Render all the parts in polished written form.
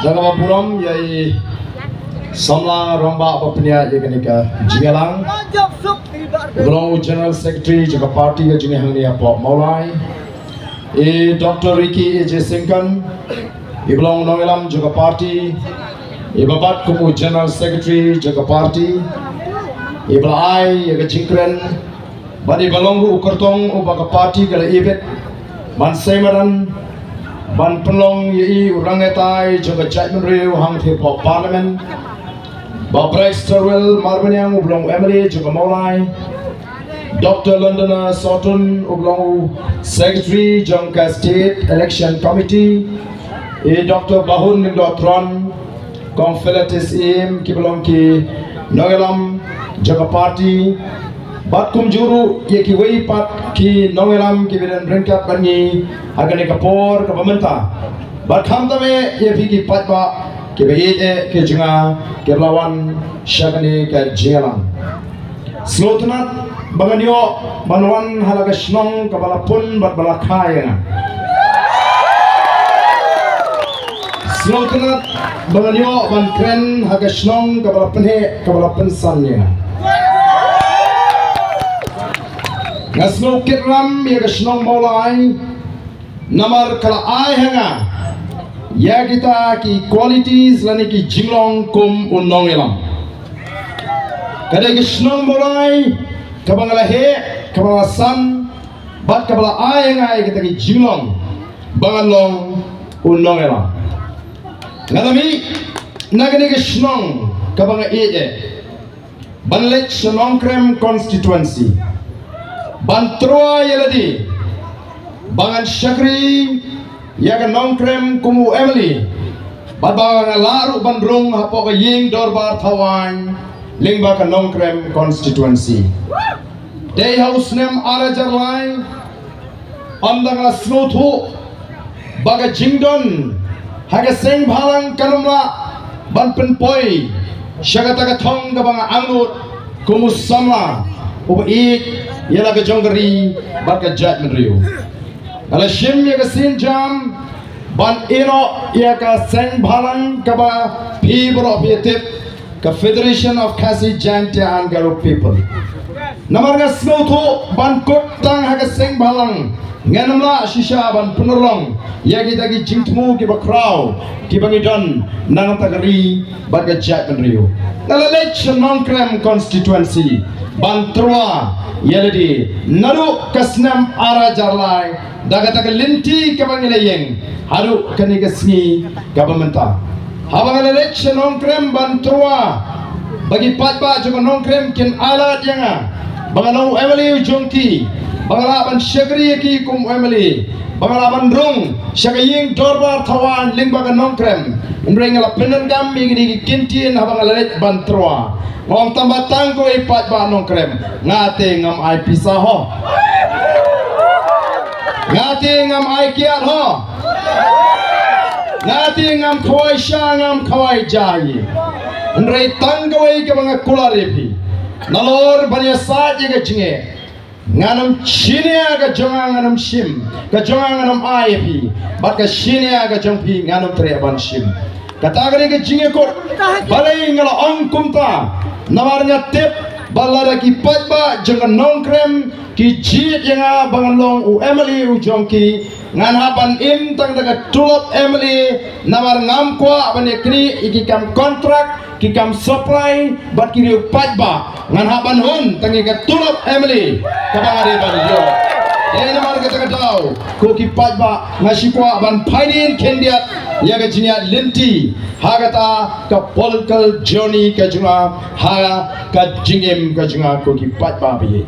Naka puram yai samla romba apapnya ye kenika jingalang. Belong General Secretary juga parti ke jinga hangni apa maulai. Dr. Ricky A.J. Singkan. Belong Nongelam juga parti. Babat kumu General Secretary juga parti. Iblai ya ke jingkren. Bani balongu ukertong ubaga parti kala ibet. Ban semaran ban penlong yai urangetai juga jaitbynriew hang thipo parliament. Babrai Sterwell Marbanyang ublong Emily juga maulai. Dr. Londona Sotun ublong Secretary Jangka State Election Committee. Dr. Bahun Nindotron Confederates Im kiblong ki Nongelam juga parti. Bat kum juru ye ki wei pat ki Nongelam ki bidan ringkat bani agane kapor ka bynta. Bat kham tame ye phi ki pat ba ki be ke jinga ke lawan shagani ka jelang. Slotnat banganyo banwan halaga snong ka balapun bat balakaya. Slotnat banganyo ban kren haga snong ka balapenhe ka balapen sanya. Ngasno kitram ya gasnong maulai namar kala ai hanga ya kita ki qualities lani ki jinglong kum unongelam kada gasnong maulai kabangala he kabangala san bat kabala ai hanga ya kita ki jinglong bangalong unongelam ngalami nagani gasnong kabanga ije banlet snongkrem constituency Bantrua yeladi bangan syakri yaga nongkrem kumu Emily babang laru bandrung hapo ka ying dorbar thawan lingba ka nongkrem constituency day house nem arajar lai andang la snothu baga jingdon haga sengbhalang kanumla ban penpoi syagata ka thong ka banga angut kumu samla uba ik yala ke jonggeri bat ke jaitbynriew ala shim ya ke sinjam ban ino ya ka sengbhalang ka ba people of Yetip ka Federation of Khasi Janta and Garo people namar ga snotho ban kut tang ha ka sengbhalang nganamla shisha ban punurlong ya kita ki jingtmu ki ba kraw ki bangidon nang tagari bat ke jaitbynriew ala election nongkrem constituency Bantrua yeladi naru kasnam ara jarlai daga linti kabangilayeng haru kanigasni governmenta habang election nongkrem Bantrua bagi patba juga nongkrem kin alat yanga bangalo Emily jongki bangala ban syagri ki kum Emily bangala ban rung syagaying dorbar thawan lingbaga nongkrem umrengala penengam migini kintin habang alet Bantrua Ngom tambah tangko ipat ba nongkrem ngate ngam ai pisah ho ngate ngam ai kiat ho ngate ngam khoi sha ngam khoi jai nrei tangko ai ke banga kularepi nalor banya saje ke jinge nganam chinia ka jonga nganam shim ka jonga nganam ai pi bat ka chinia ka jongpi nganam tre ban shim katagare ke jinge ko balai ngala ong kumta namarnya tip balara ki patba jangan nongkrem ki jit yang bangalong u Emily u jongki ngan haban im tang daga tulop Emily namar ngam kwa bane kri iki kam kontrak ki kam supply bat kiri patba ngan haban hun tangi ka tulop Emily kabangare ban yo namar kata daw ko ki patba ngasi kwa ban painin kendiat ya ga jinya linti hagata ka political journey ka junga ha ka jingem ka junga ko ki patba bi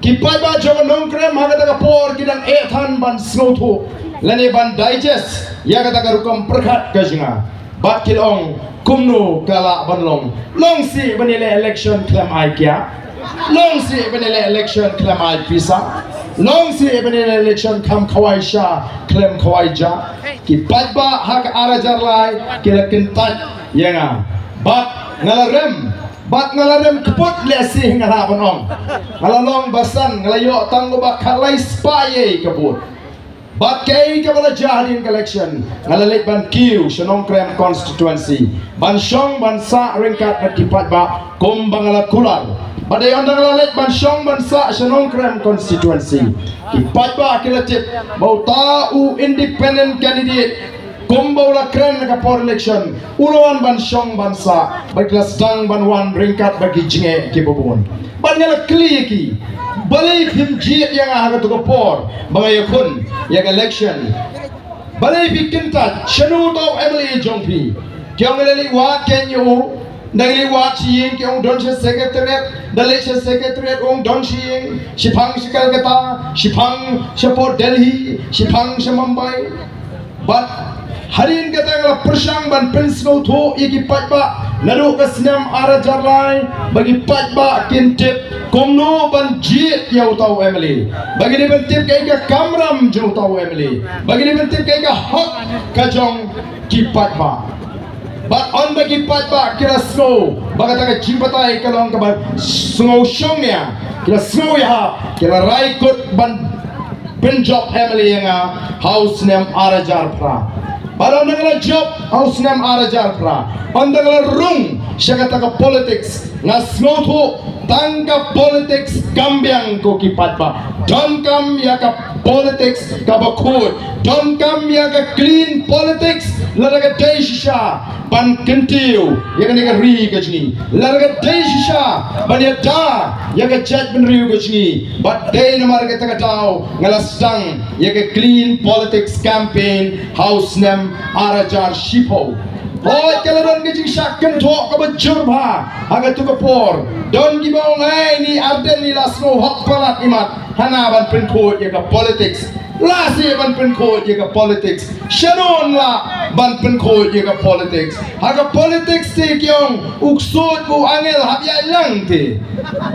ki patba joga nongkrem hagata ka por kidang ethan ban snotho lane ban digest ya ga ka rukam prakhat ka junga bat kilong kumno kala banlong long si banile election claim ai kya long si banile election claim ai pisa long si banile election kam khawai sha claim khawai ja ki patba hak arajar lai kira kentat yanga bat ngalarem keput lesi ngala banong ngalalong basan ngalayo tanggo ba khalai spaye kebut But kay kabala jahadin collection ngalalit ban kiu shanong krem constituency ban shong ban sa ringkat at kipat ba kum bangala kular badai ondang ngalalit ban shong ban sa shanong krem constituency kipat ba kilatip bau tau independent candidate kum baula kren ka por election uluan ban shong ban sa baglas dang ban wan ringkat bagi jinge kibubun ban ngala kli ki balai him jiat yang aga tu kapor bangai kun yang election balai bikin tat shanu tau Emily Jongpi kyong leli wat kenyu nangli wat chiying kyong don che secretariat dalai che secretariat ong don chiying shipang shikal kata shipang shapor Delhi shipang Mumbai but harin kata ngala persang ban pensno tho iki patba nadu kasnam ara jarlai bagi patba kintip komno ban jit yau tau Emily bagi ni bentip kai ka kamram jo tau Emily bagi ni bentip kai ka hak kajong ki patba but on bagi patba kira snow bagata ka jimpatai kalong ka snow shongya kira snow ya kira raikut ban penjob Emily yang house name ara jarpra Baru nangala job house name ara jarpra pandangala rung syakata ka politics ngasnotho tangka politics kambyang ko kipatba don't come ya ka politics ka bakut don't come ya ka clean politics laraga deisha ban kentiu ya ka ri ka jini laraga deisha ban ya da ya ka jaitbynriew ka jini but day namar ka takatao ngalasang ya ka clean politics campaign house name arajar shipo Hoy kalaran gajing syakkan tok ka bajurba haga tu kapor don gibong ai ni Ardent ni lasno hak palat imat hana ban penkod ya ka politics lasi ban penkod ya ka politics shanon la ban penkod ya ka politics haga politics ti kyong uksod bu angel habya lang ti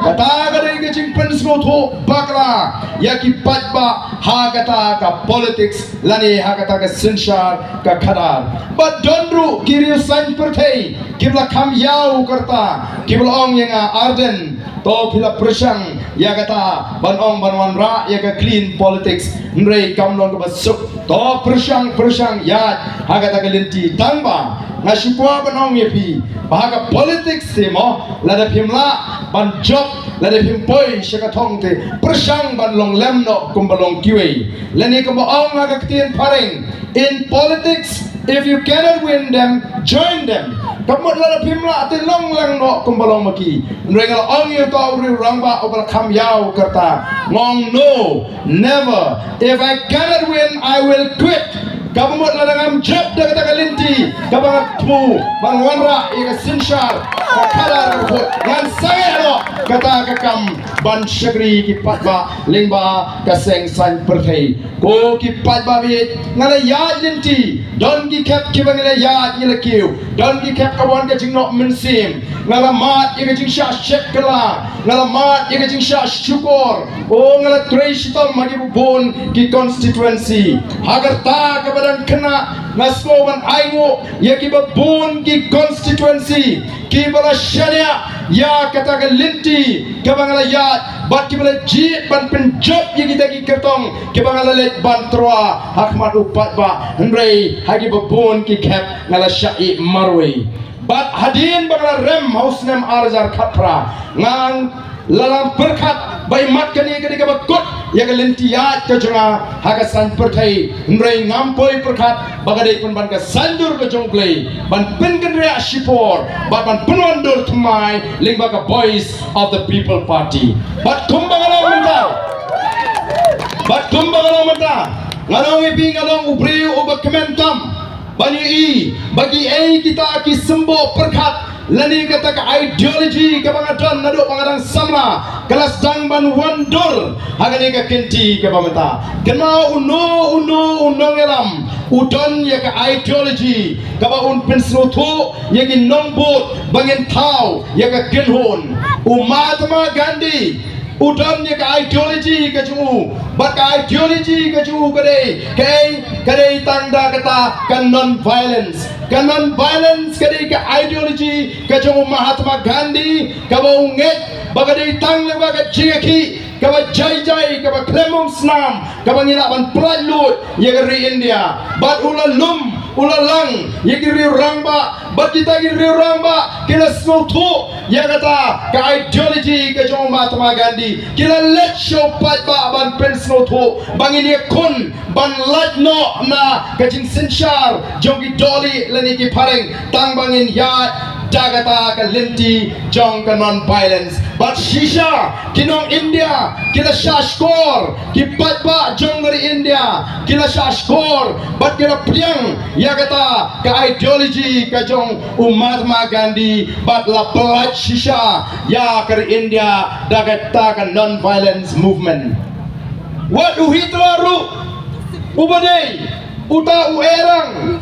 kata ka dai gajing pensno tho bakla ya ki patba haga ta ka politics lani haga ta ka sinshar ka khadar but donru kiriu sain perthei kibla kham yau karta kibla ong yang Ardent to phila prasang ya kata ban ong ban wan ra ya ka clean politics nrei kamlong ka basuk to prasang ya haga ta ka lenti tangba ngasipwa ban ong yepi bahaga politics te mo lada phimla ban job lada phim poi shaka thong te prasang ban long lem no kumbalong kiwe leni ka ong haga ktien pareng in politics. If you cannot win them, join them. Kamut lada phimla te long lang no kumbalong maki. Nrengal ong yu to ri rangba obal kham yau karta. Ngong no, never. If I cannot win, I will quit. Kamut lada ngam job da kata kalinti. Kabang tu bang wanra ika sinshar. Kakara ko ngan saya no kata kakam ban syagri ki patba lingba kaseng san perthei. Ko ki patba bit ngala yad linti. Don ki kap ki bangala yad ngila kiu. Don ki kap kawan ka jing no mensim. Ngala mat ika jing sha shek kala. Ngala mat ika jing sha syukur. O ngala trei shitam magi bubon ki constituency. Hagar ta kabadan kena ngasko ban aingo ya ki bubon ki constituency. Ki bala syariah ya kata ka linti ka bangala yad bat ki bala jit ban penjob ya kita ki kertong ki bangala let ban troa hakmat upat ba hendrei hagi babun ki kep ngala syai marwe bat hadin bangala rem house nem arjar khapra ngang lalang berkat bai mat kani kani ka bakut ya ka linti yad ka jonga haga san perthai hendrei ngampoi berkat bagadai pun ban ka sandur ka jongplei ban pen kan rea shipor ban penwandur thmai lingba ka voice of the people party bat kumbangala menta ngalong ipi ngalong ubriu oba kementam bani i bagi ai kita ki sembo perkat lani kata ka ideology ka bangadan nado pangadang samla kelas dang ban wandur hagani ka kenti ka pamenta kena uno ngelam udon ya ka ideology ka ba un pensno tho ya ki nombot bangin thau ya ka genhon Mahatma Gandhi udon ya ka ideology ka jungu bat ka ideology ka jungu kade tangda ka kata kan non-violence kadi ka ideology ka jong Mahatma Gandhi ka baunget bagadi tang le baga chiki ka ba jai ka ba klemong snam ka ba ngilaban pralut ye ri India bat ulalum ulalang ye ri rangba bat kita ri rangba kila snotu ye kata ka ideology ka jong Mahatma Gandhi kila let show pat ba ban pen snotu bangin ye kun ban lat no na ka jing sinchar jong ki doli lani ki pareng tang bangin ya jagata ka linti jong ka non-violence but shisha kinong India kila shashkor ki patba jong dari India kila shashkor but kila priang yagata ka ideology ka jong Mahatma Gandhi but la pelat shisha ya ka India dagata ka non-violence movement what Hitler ubadai uta uerang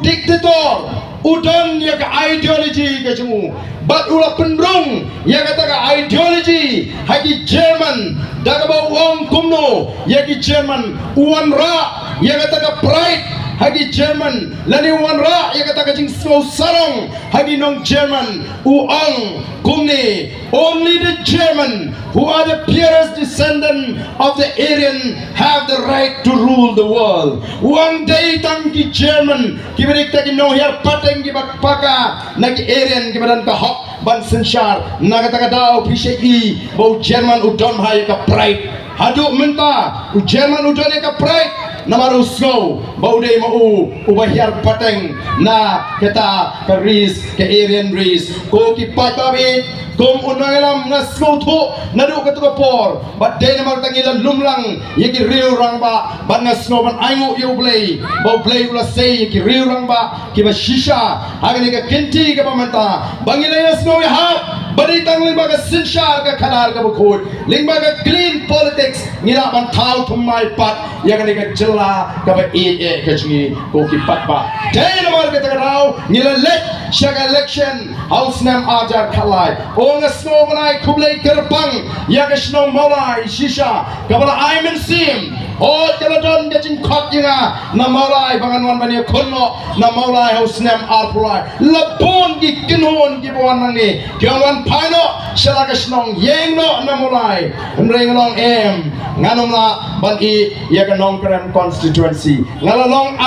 diktator udon ya ka ideology ka jemu bat ula pendrung ya kata ka ideology hagi German daga ba uang kumno ya ki German uan ra ya kata ka pride hagi German lani uan ra ya kata ka jing sarong hagi nong German uang kumni only the German who are the purest descendant of the Aryan have the right to rule the world. One day tang ki German ki berikta ki no here pateng ki bakpaka na ki Aryan ki badan ka hok ban senshar na kata daw PCI bau German udon hai ka pride hadu menta u German udon ka pride namaru snow bau dei mau ubahir pateng na kata ka ris ke Aryan ris ko ki patabi kom unangalam na snow tho nadu ka por but dei namar tangila lumlang yeki riu rangba ban na snow ban aingu yu blei bau blei ula sei yeki riu rangba ki ba shisha agani ka kinti ka pamanta bangila na snow ha bari tang lingba ka sinshar ka khanar ka bukhod lingba ka clean politics ngira ban thal thumai pat yagani ka jilla ka ba e ka chingi ko ki pat ba dei namar ka tagrao nila let shaga election house nam ajar khalai onga snow banai kublai kerpang yaga snow molai shisha kabala aimen sim oh teladon gajing khot yinga na molai bangan wan bani khonno na molai house nam arpulai labon gi kinhon gi bon nani kyangwan phaino shalaga snow yengno na molai mreng long em nganom la ban I yaga nongkrem constituency ngalalong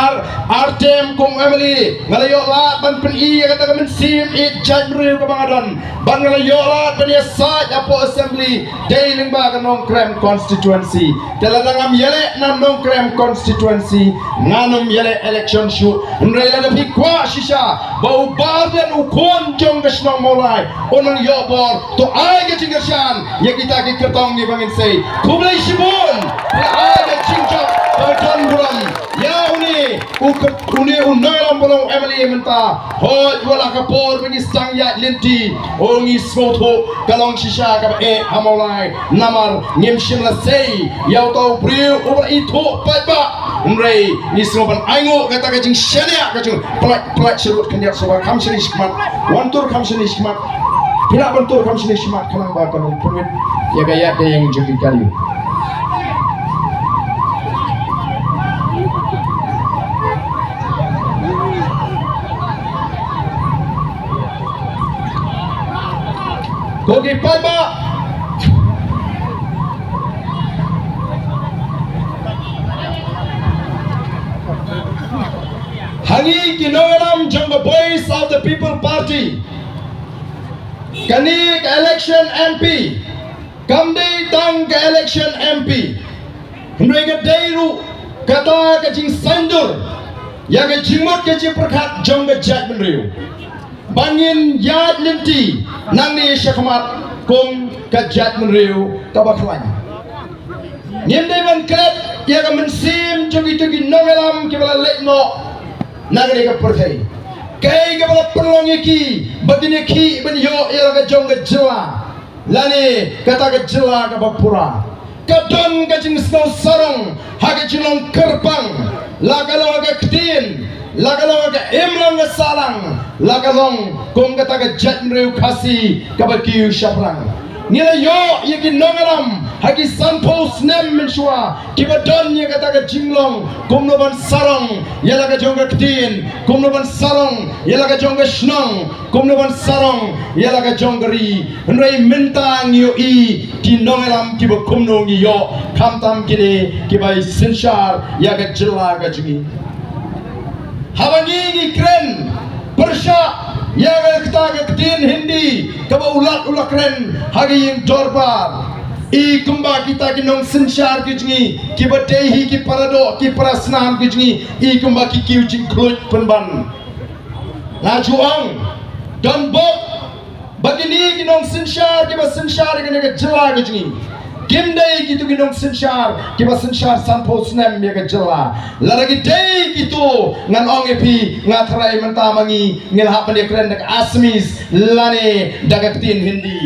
artem kum emily ngalayo la ban pen I yaga tagamen sim I jaitbynriew ka bangadon ban ngalayo la ban ya saj apo assembly deiling ba ka nongkrem constituency teladangam yele na nongkrem constituency nganom yele election shoot nrela da pikwa shisha bau barden ukon jong gasno molai onang yobor to ay ga chingashan ya kita ki kertong ni bangin sei kublai shibun ya ay ga chingjok kertong buram ya uni unalam bolong emily menta hoi wala kapor bagi sang ya linti ongi smotho kalong shisha ka e hamolai namar ngimshin la sei yau tau priu ubra itu patba umrei ni snoban aingo kata ka jing shania ka jing plak shurut kanya soba kamshini shikmat wantur kamshini shikmat pina bantur kamshini shikmat kanang ba kanong pungit ya gaya yang jogi kali Kogi Palma Hangi Kinoram jong the voice of the People Party Kani ka election MP Kamdi tang ka election MP Hendrega Deiru kata ka jing sandur ya ka jingmot ka jing perkhat jong ka jaitbynriew bangin yad linti nang ni syakmat kum ka jaitbynriew ka baklan nyemde ban kret ya ka mensim jogi nongelam ki bala lekno nagri ka perthai kai ka bala perlong ki bagini ki ben yo ya ka jong ka jela lani kata ka jela ka bapura kadon ka jing snow sarong ha ka jilong kerpang la ka lo ka ktin lagalong ka imlang ka salang lagalong kung kata ka jaitbynriew kasi kabakiyu syaprang Nila yo yakin nongalam hagi sanpo snem menshua kibadon ya kata ke jinglong kumno ban sarong yala ka jongga ktin kumno ban sarong yala ka jongga snong kumno ban sarong yala ka jonggari nrai mentang yo I ki nongalam kiba kumno ngi yo kamtam kini kibai sinshar ya ka jilla ka jingi habangi ni kren persha ya kita ketin Hindi kaba ulat keren hagi yang dorbar I kumba kita kinong sensyar kijngi kiba dehi ki parado ki prasnan kijngi I kumba ki kiucing kluj penban lajuang dan bok bagini kinong sensyar kiba sensyar kene ke jela kijngi Kimdai gitu ginong sensyar kiba sensyar sampo snem ya ke jela laragi dai gitu ngan ong epi ngatrai mentamangi ngilhap dia keren dak asmis lane dagatin Hindi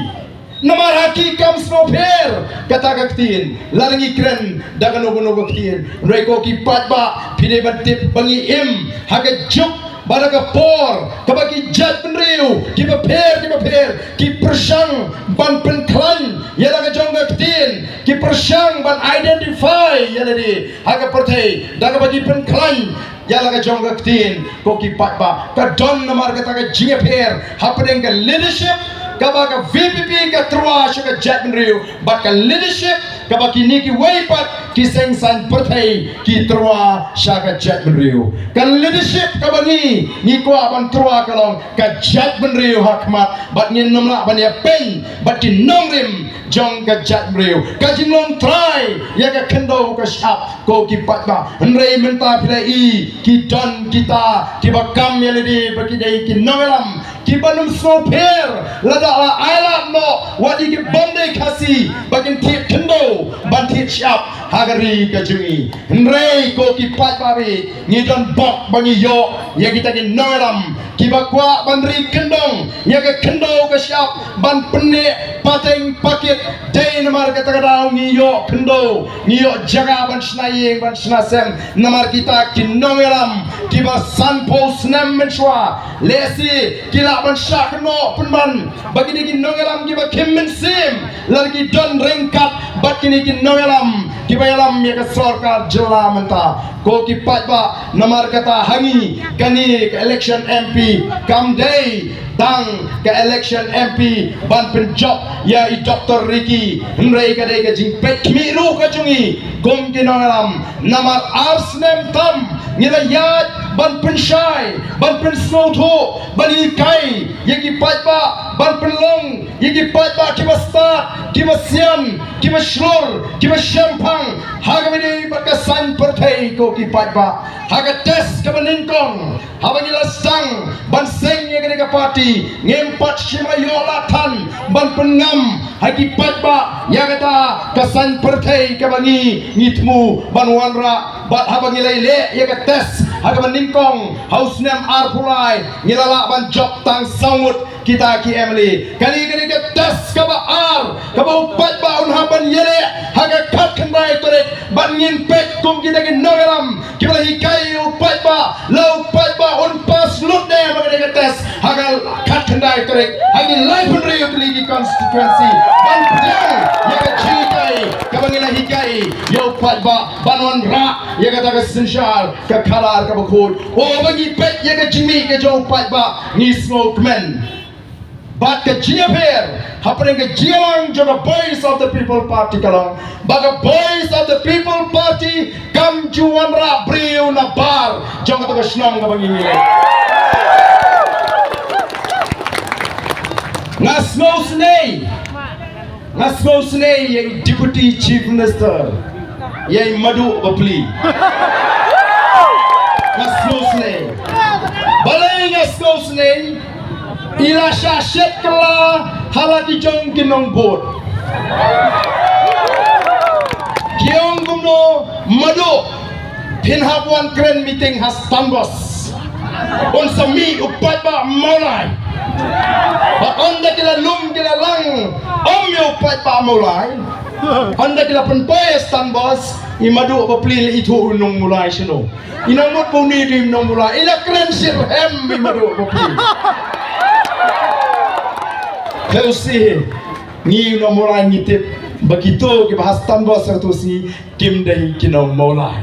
namar haki kam snopher kata kaktin laragi keren daganogo ktin reko ki patba pide batip bangi im haga juk Baraka por, kabaki jaitbynriew, kiba per, ki persang ban penklan, yala ka jongga ktin, ki persang ban identify, yala di, haka pertai, daga bagi penklan, yala ka jongga ktin, ko ki patba, ka don namar kata ka jinga per, hapedeng ka leadership, kabaka VPP ka trua ka jaitbynriew, bat ka leadership, kabaki niki weipat, ki sengsan pertai, ki trua ka jaitbynriew, kan leadership kabani ni kuah ban trua kalong ka jaitbynriew hakmat bat ni nomla ban ya pen bat ki nongrim jong ka jaitbynriew ka jinglong trei ya ka kendo ka syap ko ki patba nrei menta pilai ki don kita ki bakam ya ledi bagi dai ki nongalam ki banum soper lada ala ailap no wadi ki bande kasi bagin ti kendo ban ti syap hagari ka jungi nrei ko ki patba bi ni don bok bangi yo ya kita ki nongalam kiba kwa bandri kendong ya ke kendo ke siap ban pene pateng pakit dei namar kata kadau ngiyo kendo ngiyo jaga ban snayeng ban snasem namar kita ki nongalam kiba sanpo snem menshwa lesi kila ban syakno penban bagi ni ki nongalam kiba kimmen sim lagi don ringkat bat kini ki nongalam kiba yalam ya ke sorkar jela menta ko ki patba namar kata hangi kani ke election MP kam day tang ke election MP ban penjob ya I Dr. Ricky nrei ka dei ka jing pet miru ka jungi gom kinongalam namar arsnem tam ngila yat ban pensyai ban pensnoto ban ikai yaki patba ban penlong yaki patba kiba start kiba siam kiba shlor kiba syampang haga bini bakasan pertai ko ki patba haga tes ka baningkong habangila sang ban seng ya ka parti ngempat shima yolatan ban pengam hagi patba ya kata kasan pertai ka bangi ngitmu ban wanra bat habangila ile ya ka tes haga baningkong hausnem arpulai ngilala ban job tang sangut kita ki Emily kali ka tes ka ba ar ka ba upat ba unhaban yele haga kat kendai tore ban ngin pet kum kita ki nogalam kibala hikai upat ba lau upat ba un pas lut de ka tes haga kat kendai tore hagi Ideologies pilih constituency ban pedang ya ka chikai ka bangila hikai ya upat ba banon ra ya kata ka sensyal ka kalar ka bakut oh bagi pet ya ka jimi ka jo upat ba ni smoke men But ke jiaper, hapeng ke jialang juga voice of the people party kalong. Baga voice of the people party kam juan ra briu na bar. Jangan tu kesnong ka bangini. Ngasno snei yang deputy chief minister yang madu bapli. Ngasno snei. Balai ngasno snei. Ila syashet kala halaki jong kinong bot kiong gumno madu pinhapuan keren meeting has tambos on sami upat ba mulai ba onda kila lum kila lang omyo upat ba mulai onda kila penpoes tambos imadu ba plil itu unong mulai sino inamot po ni dim nong mulai ila keren sirhem imadu ba plil Kau si ngi no mulai ngitip begitu ke bahas tanpa sertusi kim dai kinong mulai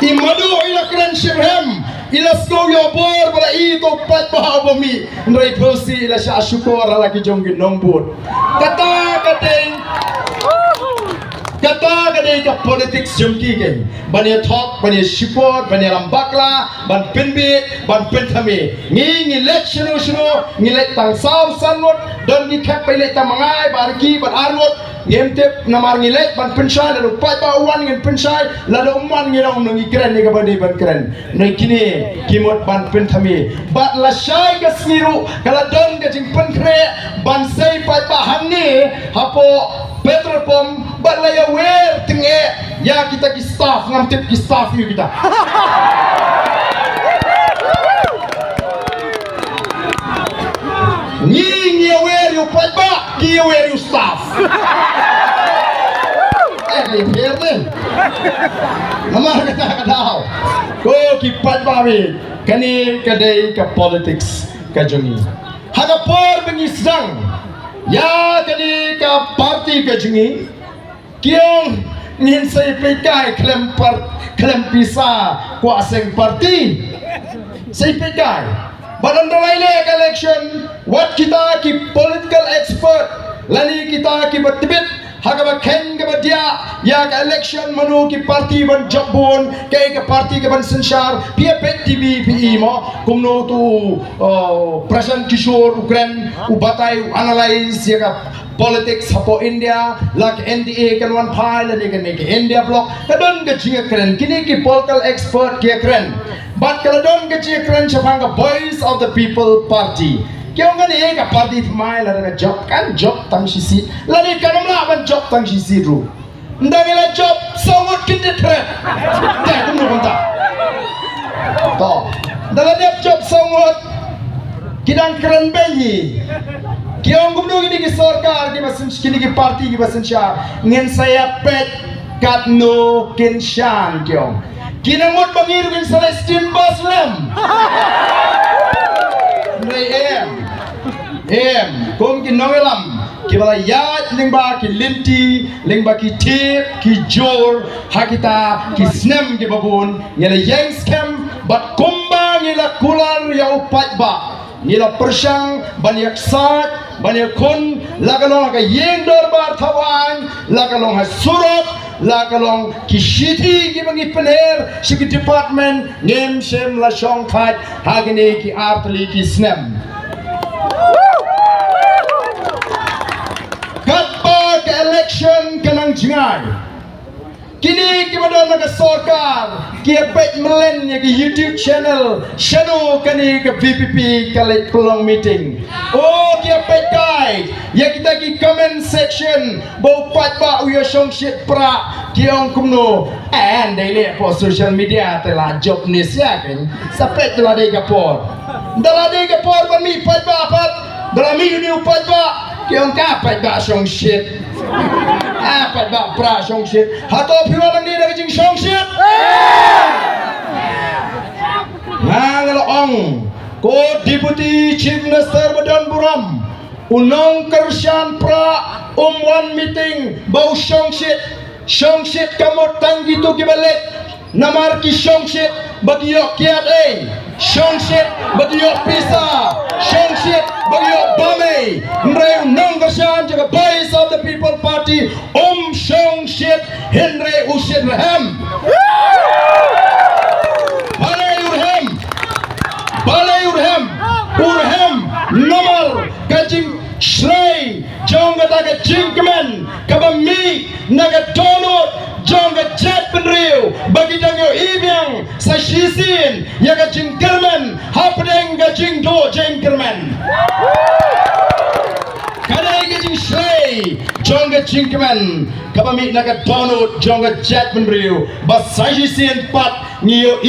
imadu ila kren shirhem ila sko yo bor bala ito pat ba bami ndai phosi ila sha syukur ala ki jong ginong bud kata kadai ka politics jumki ke bani talk bani support bani lambakla ban pinbit ban pentame ngi election shino ngi let tang saw sanwot don ni kap pai let tamangai barki ban arnot ngem tep namar ngi let ban pensai lalu pai ba wan ngi pensai lalu umman ngi rong ngi kren ni ka bani ban kren nei kini kimot ban pentame bat la shai ka sniru kala don ka jing penkre ban sei pai ba hangi hapo petrol pump balaya wer tenge ya kita ki staff ngamtip ki staff you kita ni wer you patba ki wer you staff herde namar kata kadao ko ki patba we kani kadai ka politics ka jongi haka por bengisang ya kani ka party ka jongi kiong nin say pekai klem pisa ko aseng party say pekai badan dalaile election what kita ki political expert lani kita ki batibit hagaba ken ga badia ya ka election manu ki party ban jabon kai ka party ka ban sensar pia pet tv pi mo kumno tu present kishore ukren ubatai analyze ya ka politics hapo India like NDA kan one pile and kan ke India block kadon ke jinga kren kini ki political expert ke kren but kadon ke jinga kren chapanga voice of the people party kyong kan e ka party mai la ka job kan job tang sisi la ni kan la ban job tang sisi ru ndangela job songot kinde tre ta kum no konta to dalam job songot kidang keren benyi kiong gumno gini ki sarkar ki basen kini ki party ki basen sha ngen saya pet kat no kin shan kiong kinamot bangir kin Celestine Baslam nei em kom ki novelam ki bala yat lingba ki linti lingba ki tip ki jor hakita ki snem ki babun ngela yang scam bat kumba ngela kular ya upat ba ngela persang banyak sat banyak kun lagalong ka yeng darbar thawang lagalong ha surat lagalong ki shiti ki bangi pener shiki department ngem sem la shong khat hagene ki artli ki snem katpa ke election kanang jingai kini ki badon naga sarkar ki page melen ya ki YouTube channel shadow kani ke VPP kali pelong meeting oh ki page guide ya kita ki comment section bau pat ba uya song shit pra ki ong kumno and daily for social media telah job ni sia kan sampai telah dei kapor ban mi pat ba pat dalam mi ni pat ba ki ong ka pat ba song shit pat ba pra song shit hato piwalang ni na jing song shit ngal ong ko deputy chief minister badan buram unong kersian pra one meeting bau song shit kamot tang gitu kibalik namar ki song shit bagyo kiat song shit bagyo pisa song shit bagyo bame ndreu nong kersian jaga voice of the people party song shit Henry ushid rahem urhem nomor kajing trei jong kata jingkemen kabami naga donut jong jaitbynriew bagi dangyo ibyang sa shisin ya kajing kermen hapdeng kajing do jengkermen kadai kajing trei jong jingkemen kabami naga donut jong jaitbynriew bas sa shisin pat ngiyo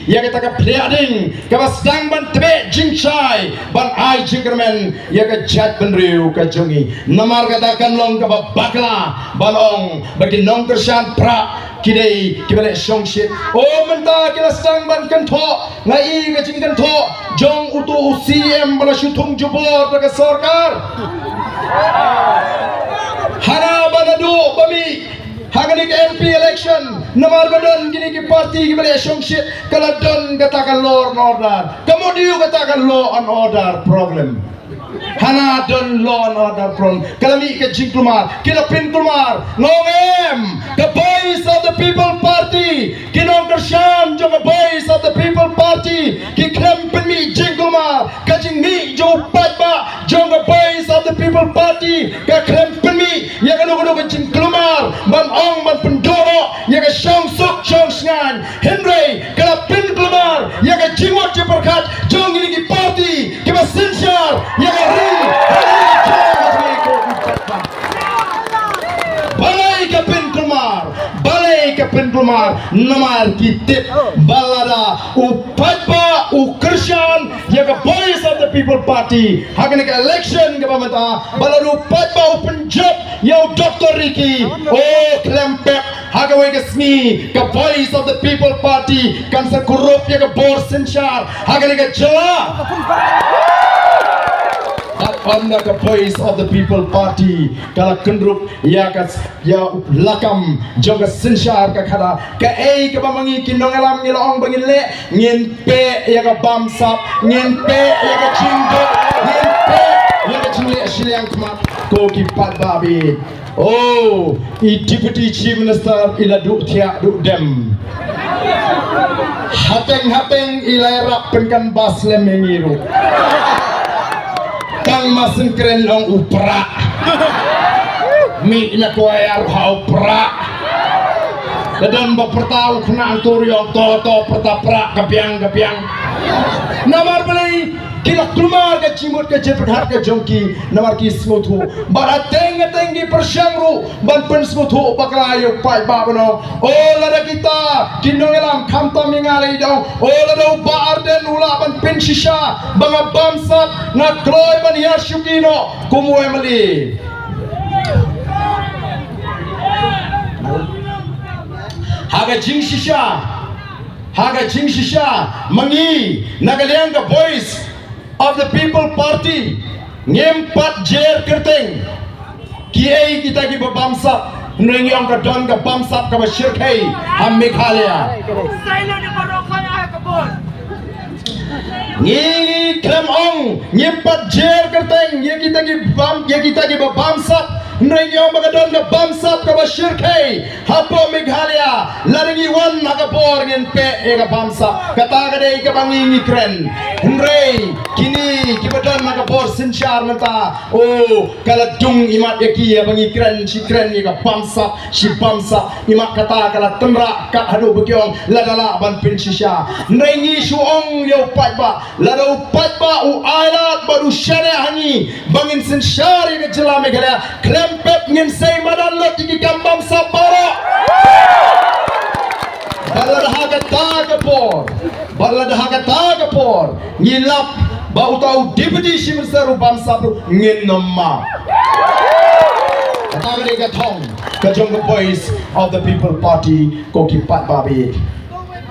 ya kita ka priading ka basdang ban tebe jingchai ban ai jingkermen ya ka jaitbynriew ka jongi namar katakan long ka bakla balong bagi nong kersan pra kidai kibale song shit oh menta kila stang ban kan tho ngai ga jing kan tho jong utu CM bala shutung jubor daga sarkar hana banadu bami hagani ke MP election namar badan gini ki parti ki bale song shit kala don katakan law and order kemudian katakan law and order problem hana don law and order problem kalami ke jing kumar kila pin kumar ngam the voice of the people party kinong kershan jong voice of the people party ki klem pin mi jing kumar ka jing mi jo pat ba jong voice of the people party ka klem pin mi ya ka no ka jing kumar ban ong ban pendoro ya ka shong suk shong sngan henry kala pin kumar ya ka jingot je perkat jong ini ki party ki ba sinshar ya ka balai ke pin kumar namar kitip balada upatpa ukrshan ya ka voice of the people party hagane ka election ke pamata baladu upatpa upenjab ya Dr. Ricky oh klempek hagawe ke sni ka voice of the people party kan sa korup ya ka bor sinshar hagane ka jala on the voice of the people party kala kendrup ya lakam joga sinshar ka khada ka ei ka bamangi kinong alam ni long bangin le ngin pe ya ka bamsap ngin pe ya ka chingdo ngin pe ya ka chingle shiliang kmat ko ki pat babi oh deputy chief minister ila du thia du dem hateng ilai rap penkan bas le mengiru kang masin keren long upra mi na ko ayar ha upra dan bapertau kena antur yo to pertapra kapiang namar belai kila kumar ke cimut ke jephat ke jongki namar ki smuthu barateng tengi persyangru ban pen smuthu baklayo pai babano o lada kita kinongelam khamta mingalai dong o lada ba Ardent ula ban pen shisha banga bamsat na kloy ban ya shukino kumwe mali haga jing shisha mangi nagaliang ka voice of the people party ngem jer kerteng kiai kita ki bamsap nrengyong ka don ka bamsap ka shirkai ham Meghalaya ngi klem ong ngem jer kerteng ye kita ki bamsap nrengyong ka don ka bamsap ka shirkai hapo Meghalaya laringi wan nakapor ngin pe e ka bamsap kata ka dei ka bangi kren Henry kini kibadan nakapor sinshar mata oh kaladung imat yaki ya bangi kren si kren ni ka bamsap si bamsap imat kata kala temra kat hadu bekyong ladala ban pin shisha nrengi suong yo patba lada patba u ailat baru syara hani bangin sinshar ya jela Meghalaya klempet ngin sei madan lot iki kambam sapara balada haka tagapor ngilap bau tau deputy chief minister bamsap ngin nomma kata ka thong ka jong voice of the people party ko ki pat babi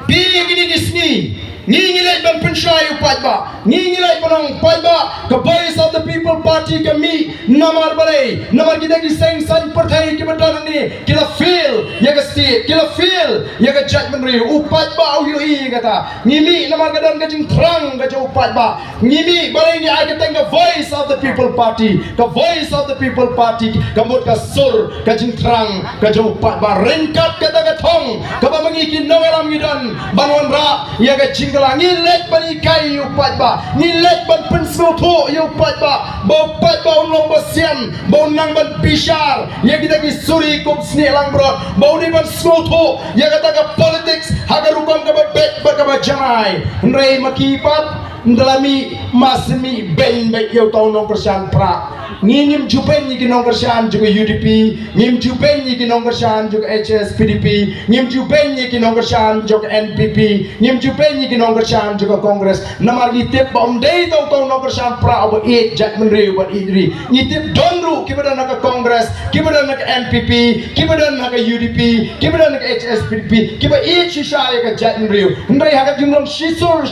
bi gini disni ngilai ban pensai upat ba ngilai banong pat ba ka voice of the people party kami namar balai namar kita ki seng san partai ki badan ni kila feel ya ka state kila feel ya ka jaitbynriew upat ba u ui kata ngimi namar gadan ka jing trang ka jo upat ba ngimi balai ni ai ka teng ka voice of the people party ka voice of the people party ka mot ka sur ka jing trang ka jo upat ba rengkat kata ka thong ka ba mangi ki nawaram ngidan banwan ra ya ka jing ngilet ban ikai upat ba ngilet ban pensuthu upat ba bau pat bau long basian bau nang ban pishar ya kita ki suri kup sni lang bro bau ni ban smuthu ya kata ka politics haga rukam ka bet ba ka janai nrei makipat ndalami masmi ben be yo tau nong persan pra ngim jupen ni kinong kersan juga UDP ngim jupen ni kinong kersan juga HS PDP ngim jupen ni kinong kersan juga NPP ngim jupen ni kinong kersan juga Kongres namar ngitip bom dei tau nong kersan pra abo jaitbynriew ban idri ngitip don kiru kibadan naka Congress, kibadan naka NPP, kibadan naka UDP, kibadan naka HSPP, kiba each shaya ka jaitbynriew. Ndai haka jumlong shidur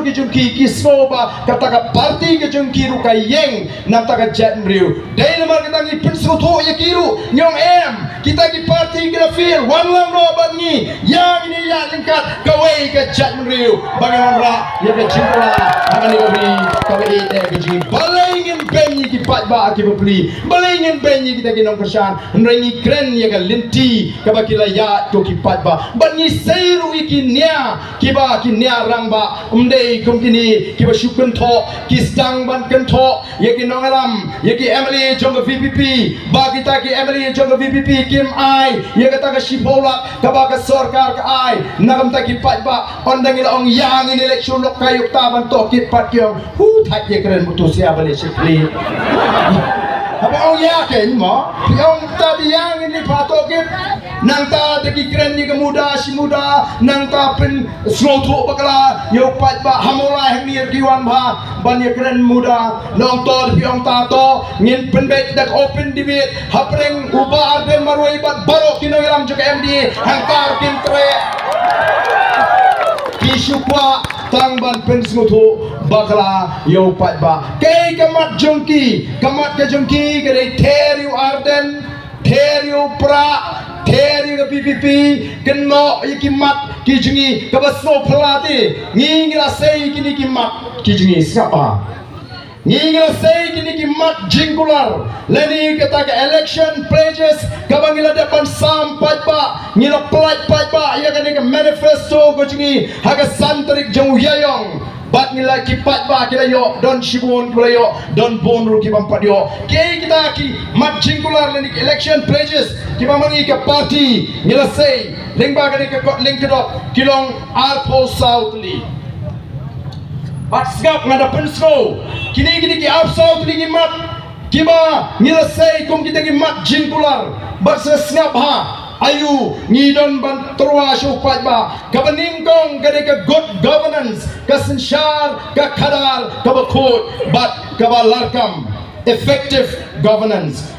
ki jumki ki soba kataka party ki jumki ru ka yeng namtaka jaitbynriew. Dai namar kita ngi pinsu tho ya kiru nyong em kita ki party kita feel one lang no bangi yang ini ya lingkat kawai ka jaitbynriew. Bagaimana ya ka jingla haka ni ori kawai ke jing balingin benyi ki patba ki beli balingin benyi kita ki nong kersan nrengi kren ya ka linti ka bakila ya to ki patba bangi seiru iki nia kiba ki nia rangba umdei kum kini kiba shukun tho ki stang ban kan tho ya ki nong alam ya ki Emily jong VPP ba kita ki Emily jong VPP kim ai ya kata ka shipola ka ba ka sarkar ka ai nagam ta ki patba ondang ila ong yang ini election lok kayuk taban to kit pat kyong hu thak ye kren mutu sia bale sikli apa ong yakin mo ong ta yang ini pato kit nang ta teki kren ni kemuda si muda nang ta pen slotu bakala yo pat ba hamula hemir kiwan ba ban ye kren muda nong to di ong ta to ngin pen bet dak open debate hapreng uba Ardent marwai bat baro kinogram juga MD hangkar kin tre kisupwa tangban pensmutu bakla yo patba kay kamat ka jongki kay teriu Ardent teriu pra teriu PPP keno ikimat kijungi kabasno pelati ngingira sei kini kimat kijungi siapa ngingira sei kini kimat jingkular leni kata ke election pledges kabangila depan sampai pa ngila plat pa ya kan ke manifesto kijungi haga santrik jong yayong bat ngila kipat ba kila yo don shibun kila yo don bonru ki bampat yo ke kita ki mat jingkular leni election pledges ki bamangi ke party ngila sei lengba kan ke link kedok kilong arpo south li bat skap ngada pensko kini ki outside lingi mat kiba nilesai kum kita ki mat jingkular baksa snap ha ayu ngidon ban terwa syupat ba kabening kong ka good governance ka sensyar ka kadal ka bakut bat ka balarkam effective governance